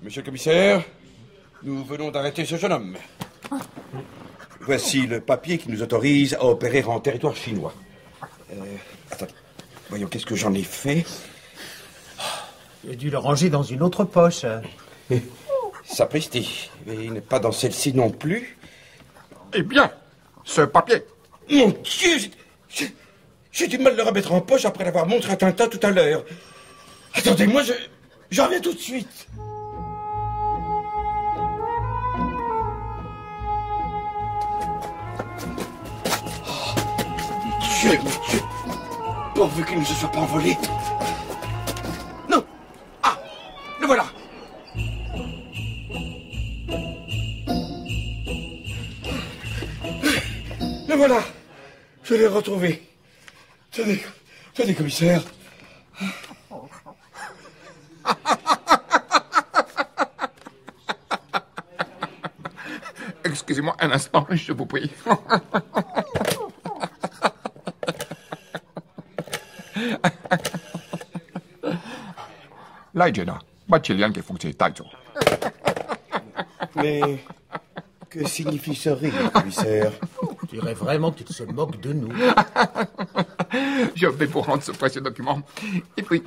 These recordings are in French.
Monsieur le commissaire, nous venons d'arrêter ce jeune homme. Voici le papier qui nous autorise à opérer en territoire chinois. Attends, voyons, qu'est-ce que j'en ai fait? J'ai dû le ranger dans une autre poche. Sapristi, mais il n'est pas dans celle-ci non plus. Eh bien, ce papier. Mon Dieu, j'ai du mal de le remettre en poche après l'avoir montré à Tintin tout à l'heure. Attendez-moi, j'en reviens tout de suite. Dieu, pourvu qu'il ne se soit pas envolé. Non. Ah, le voilà. Le voilà. Je l'ai retrouvé. Tenez, commissaire. Excusez-moi un instant, je vous prie. Lai Jena, Bachelian qui fonctionne Taizo. Mais que signifie ce rire, commissaire? Je dirais vraiment qu'il se moque de nous. Je vais vous rendre ce précieux document. Et puis,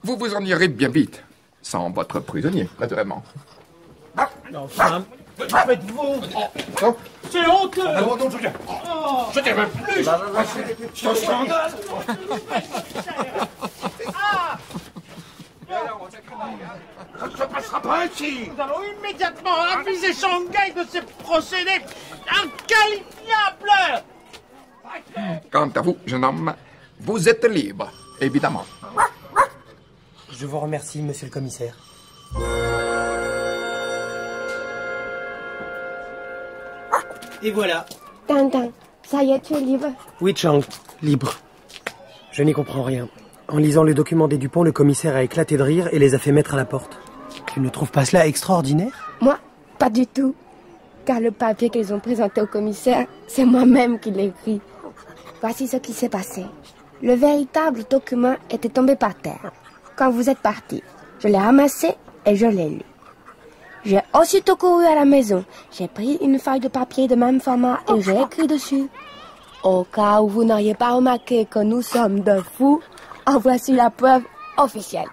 vous vous en irez bien vite. Sans votre prisonnier, naturellement. Enfin, faites-vous? C'est honteux! Je t'aime plus. C'est un scandale. Ça ne se passera pas ainsi. Nous allons immédiatement aviser Shanghai de ces procédés inqualifiables! Quant à vous, jeune homme, vous êtes libre, évidemment. Je vous remercie, monsieur le commissaire. Et voilà. Tintin, ça y est, tu es libre? Oui, Chang, libre. Je n'y comprends rien. En lisant le document des Dupont, le commissaire a éclaté de rire et les a fait mettre à la porte. Tu ne trouves pas cela extraordinaire? Moi, pas du tout. Car le papier qu'ils ont présenté au commissaire, c'est moi-même qui l'ai écrit. Voici ce qui s'est passé. Le véritable document était tombé par terre. Quand vous êtes parti, je l'ai ramassé et je l'ai lu. J'ai aussitôt couru à la maison. J'ai pris une feuille de papier de même format et j'ai écrit dessus. Au cas où vous n'auriez pas remarqué que nous sommes de fous, en voici la preuve officielle.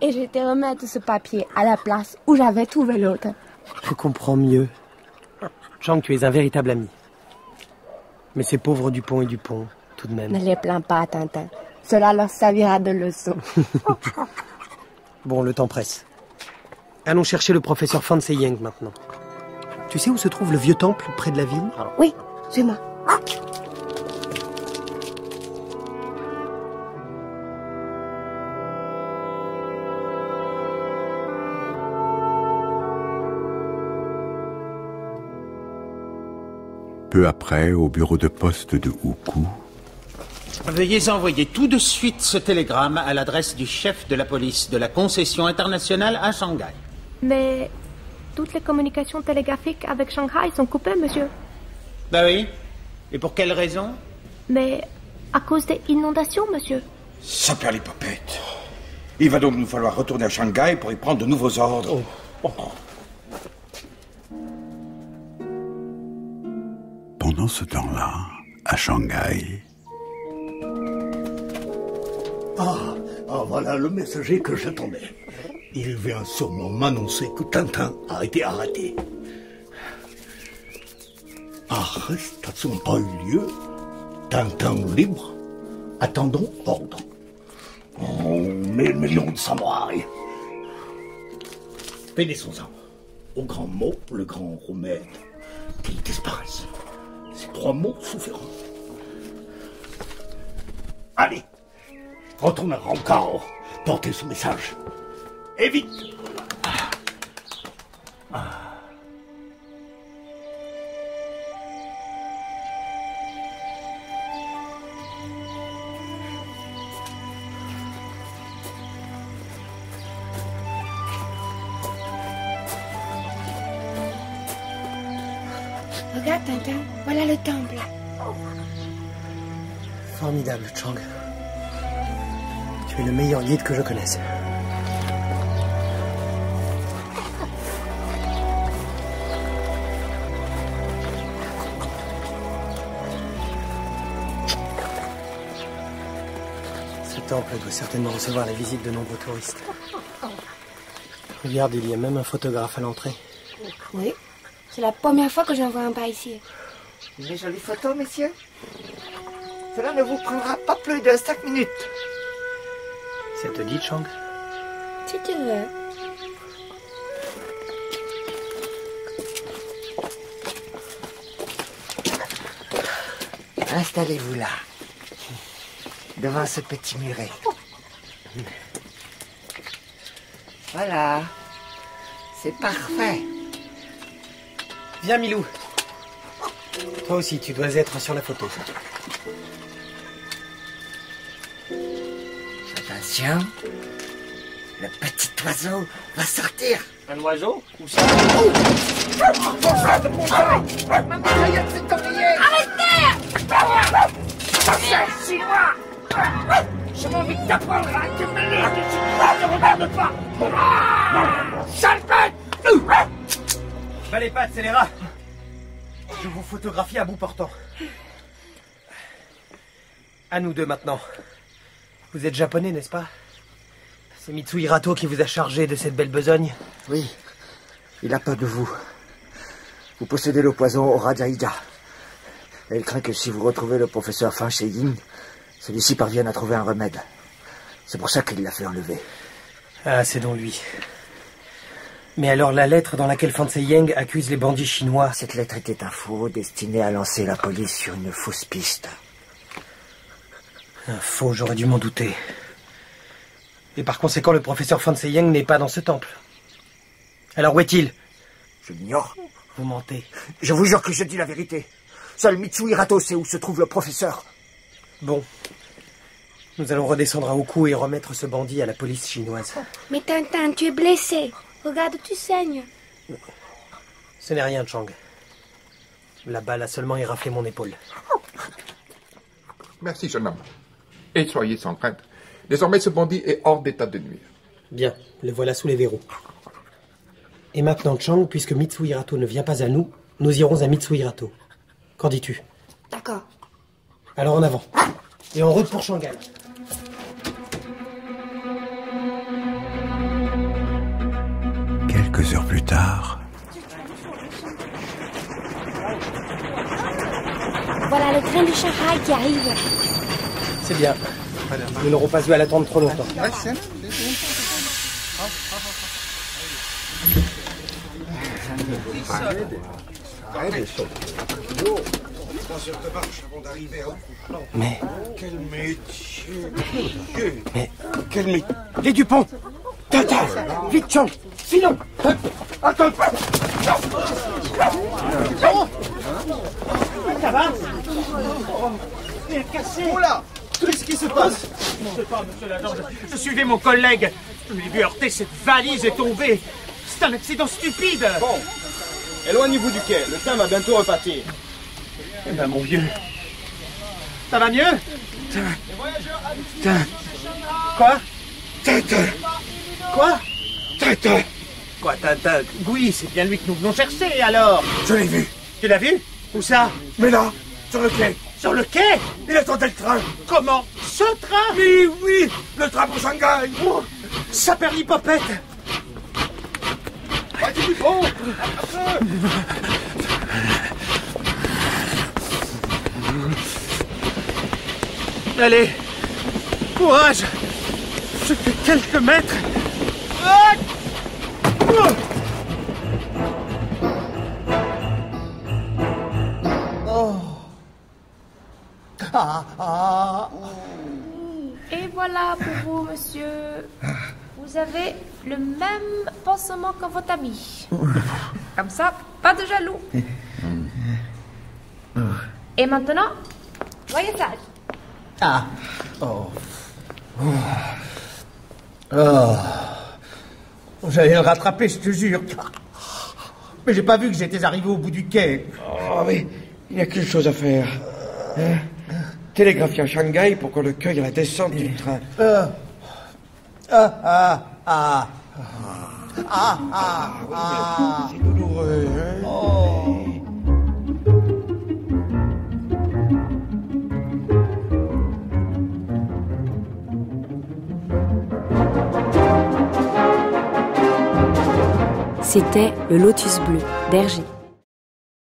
Et j'ai été remettre ce papier à la place où j'avais trouvé l'autre. Je comprends mieux. Chang, tu es un véritable ami. Mais ces pauvres Dupont et Dupont, tout de même. Ne les plains pas, Tintin. Cela leur servira de leçon. Bon, le temps presse. Allons chercher le professeur Fan Seying maintenant. Tu sais où se trouve le vieux temple près de la ville? Oui, suis-moi. Peu après, au bureau de poste de Hukou. Veuillez envoyer tout de suite ce télégramme à l'adresse du chef de la police de la concession internationale à Shanghai. Mais toutes les communications télégraphiques avec Shanghai sont coupées, monsieur. Ben oui. Et pour quelle raison? Mais à cause des inondations, monsieur. Ça perd les popettes. Il va donc nous falloir retourner à Shanghai pour y prendre de nouveaux ordres. Pendant ce temps-là, à Shanghai... Voilà le messager que j'attendais. Il vient sûrement m'annoncer que Tintin a été arrêté. Arrestation n'a pas eu lieu. Tintin libre. Attendons ordre. Oh, 1000 millions de samouraïs. Bénissons-en. Au grand mot, le grand remède, qu'ils disparaissent. Ces 3 mots suffiront. Allez, retourne à Rancao. Portez ce message. Et vite. Regarde, Tintin, voilà le temple. Formidable, Chang. Tu es le meilleur guide que je connaisse. temple doit certainement recevoir la visite de nombreux touristes. Regarde, il y a même un photographe à l'entrée. Oui, c'est la première fois que j'en vois un par ici. Une jolie photo, messieurs. Cela ne vous prendra pas plus de 5 minutes. Ça te dit, Chang? Si tu veux. Installez-vous là, devant ce petit muret. Voilà, c'est parfait. Viens, Milou. Toi aussi, tu dois être sur la photo. Attention, le petit oiseau va sortir. Un oiseau? Où ça? Ma mitraillette s'est enrayée. Arrêtez! C'est chinois! J'ai envie de t'apprendre à te mêler de chinois, ne regarde pas! Sale bête! Bas les pattes, scélérat. Je vous photographie à bout portant. À nous deux maintenant. Vous êtes japonais, n'est-ce pas? C'est Mitsui Hirato qui vous a chargé de cette belle besogne? Oui, il a peur de vous. Vous possédez le poison au Rajaïda. Et il craint que si vous retrouvez le professeur Fan Sheying, celui-ci parvienne à trouver un remède. C'est pour ça qu'il l'a fait enlever. Ah, c'est donc lui. Mais alors la lettre dans laquelle Fan Sheying accuse les bandits chinois... Cette lettre était un faux destiné à lancer la police sur une fausse piste. Un faux, j'aurais dû m'en douter. Et par conséquent, le professeur Fan Sheying n'est pas dans ce temple. Alors où est-il? Je l'ignore. Vous mentez. Je vous jure que je dis la vérité. Seul Mitsui Hirato sait où se trouve le professeur. Bon. Nous allons redescendre à Oku et remettre ce bandit à la police chinoise. Mais Tintin, tu es blessé. Regarde, tu saignes. Ce n'est rien, Chang. La balle a seulement éraflé mon épaule. Merci, jeune homme. Et soyez sans crainte. Désormais, ce bandit est hors d'état de nuire. Bien, le voilà sous les verrous. Et maintenant, Chang, puisque Mitsui Hirato ne vient pas à nous, nous irons à Mitsui Hirato. Qu'en dis-tu? D'accord. Alors en avant. Et en route pour Shanghai. Quelques heures plus tard... Voilà le train de Shanghai qui arrive. C'est bien. Nous n'aurons pas eu à l'attendre trop longtemps. Mais... Quel métier! Mais... Quel métier! Les Dupont! Tintin! Vite, Chang! Sinon! Attends! Ça va? Il est cassé. Oula! Qu'est-ce qui se passe? Je ne sais pas, monsieur l'agent. Je suivais mon collègue. Je l'ai vu heurter cette valise et tomber. C'est un accident stupide. Bon. Éloignez-vous du quai. Le train va bientôt repartir. Eh ben, mon vieux. Ça va mieux? Quoi? Tintin! Quoi? Tintin! Quoi, Tintin? Oui, c'est bien lui que nous venons chercher, alors. Je l'ai vu! Tu l'as vu? Où ça? Mais là, sur le quai! Sur le quai? Il attendait le train! Comment? Ce train? Oui, oui! Le train pour Shanghai! Oh, saperlipopette! Vas-y, Dupont! Allez, courage! Je fais quelques mètres. Ah! Et voilà pour vous, monsieur. Vous avez le même pansement que votre ami. Comme ça, pas de jaloux. Et maintenant, voyez sage. Ah. Oh. Oh. J'allais le rattraper, je te jure. Mais j'ai pas vu que j'étais arrivé au bout du quai. Oh, mais il y a qu'une chose à faire. Hein? Télégraphier à Shanghai pour qu'on le cueille à la descente du train. C'est douloureux, hein? Oh. C'était Le Lotus bleu d'Hergé.